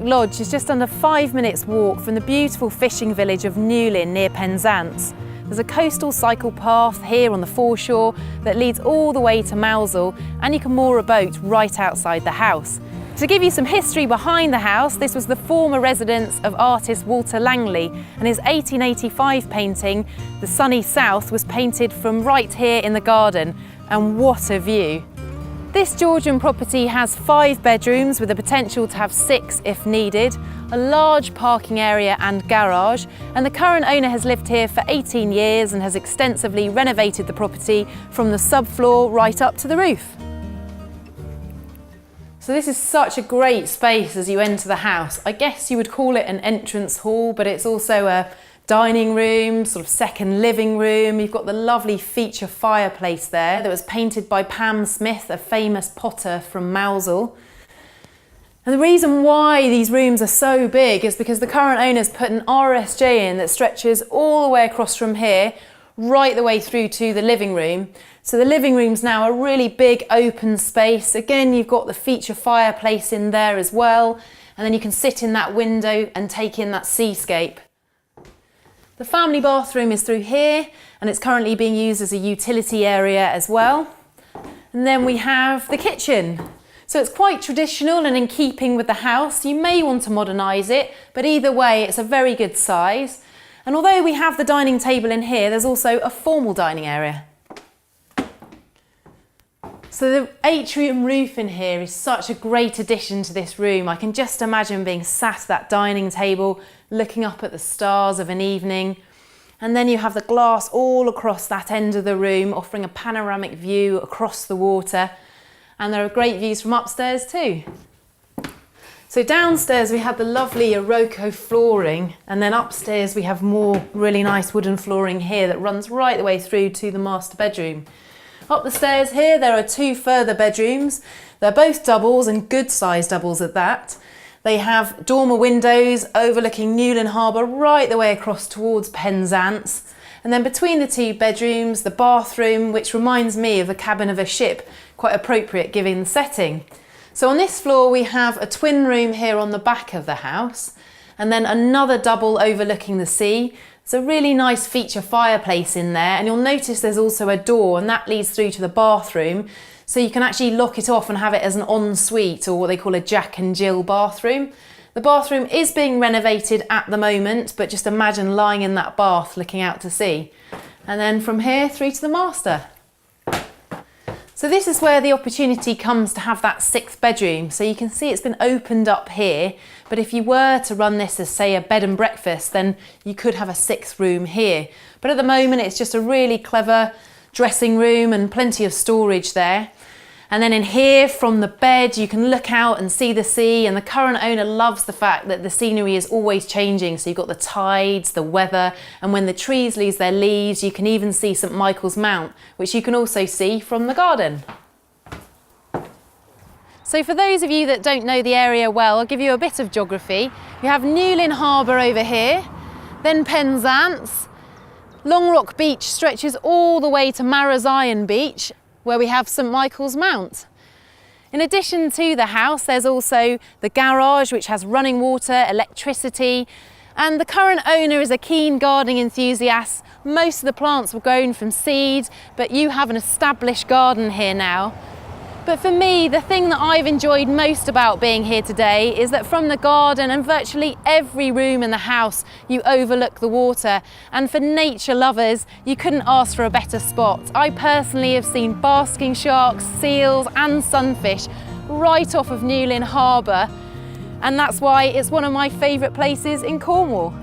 Lodge is just under 5 minutes walk from the beautiful fishing village of Newlyn near Penzance. There's a coastal cycle path here on the foreshore that leads all the way to Mousehole, and you can moor a boat right outside the house. To give you some history behind the house, this was the former residence of artist Walter Langley, and his 1885 painting, The Sunny South, was painted from right here in the garden, and what a view. This Georgian property has 5 bedrooms with the potential to have 6 if needed, a large parking area and garage, and the current owner has lived here for 18 years and has extensively renovated the property from the subfloor right up to the roof. So this is such a great space as you enter the house. I guess you would call it an entrance hall, but it's also a dining room, sort of second living room. You've got the lovely feature fireplace there that was painted by Pam Smith, a famous potter from Mousehole. And the reason why these rooms are so big is because the current owners put an RSJ in that stretches all the way across from here, right the way through to the living room. So the living room's now a really big open space. Again, you've got the feature fireplace in there as well, and then you can sit in that window and take in that seascape. The family bathroom is through here, and it's currently being used as a utility area as well. And then we have the kitchen. So it's quite traditional and in keeping with the house. You may want to modernise it, but either way, it's a very good size. And although we have the dining table in here, there's also a formal dining area. So the atrium roof in here is such a great addition to this room. I can just imagine being sat at that dining table, looking up at the stars of an evening. And then you have the glass all across that end of the room, offering a panoramic view across the water. And there are great views from upstairs too. So downstairs we have the lovely Iroko flooring, and then upstairs we have more really nice wooden flooring here that runs right the way through to the master bedroom. Up the stairs here there are 2 further bedrooms. They're both doubles, and good sized doubles at that. They have dormer windows overlooking Newlyn Harbour right the way across towards Penzance. And then between the 2 bedrooms, the bathroom, which reminds me of the cabin of a ship, quite appropriate given the setting. So on this floor we have a twin room here on the back of the house, and then another double overlooking the sea. It's a really nice feature fireplace in there, and you'll notice there's also a door, and that leads through to the bathroom. So you can actually lock it off and have it as an ensuite, or what they call a Jack and Jill bathroom. The bathroom is being renovated at the moment, but just imagine lying in that bath looking out to sea. And then from here through to the master. So this is where the opportunity comes to have that 6th bedroom. So you can see it's been opened up here, but if you were to run this as, say, a bed and breakfast, then you could have a 6th room here. But at the moment it's just a really clever dressing room and plenty of storage there. And then in here from the bed you can look out and see the sea, and the current owner loves the fact that the scenery is always changing. So you've got the tides, the weather, and when the trees lose their leaves you can even see St Michael's Mount, which you can also see from the garden. So for those of you that don't know the area well, I'll give you a bit of geography. You have Newlyn Harbour over here, then Penzance. Long Rock Beach stretches all the way to Marazion Beach, where we have St Michael's Mount. In addition to the house, there's also the garage, which has running water, electricity, and the current owner is a keen gardening enthusiast. Most of the plants were grown from seed, but you have an established garden here now. But for me, the thing that I've enjoyed most about being here today is that from the garden and virtually every room in the house, you overlook the water. And for nature lovers, you couldn't ask for a better spot. I personally have seen basking sharks, seals and sunfish right off of Newlyn Harbour. And that's why it's one of my favourite places in Cornwall.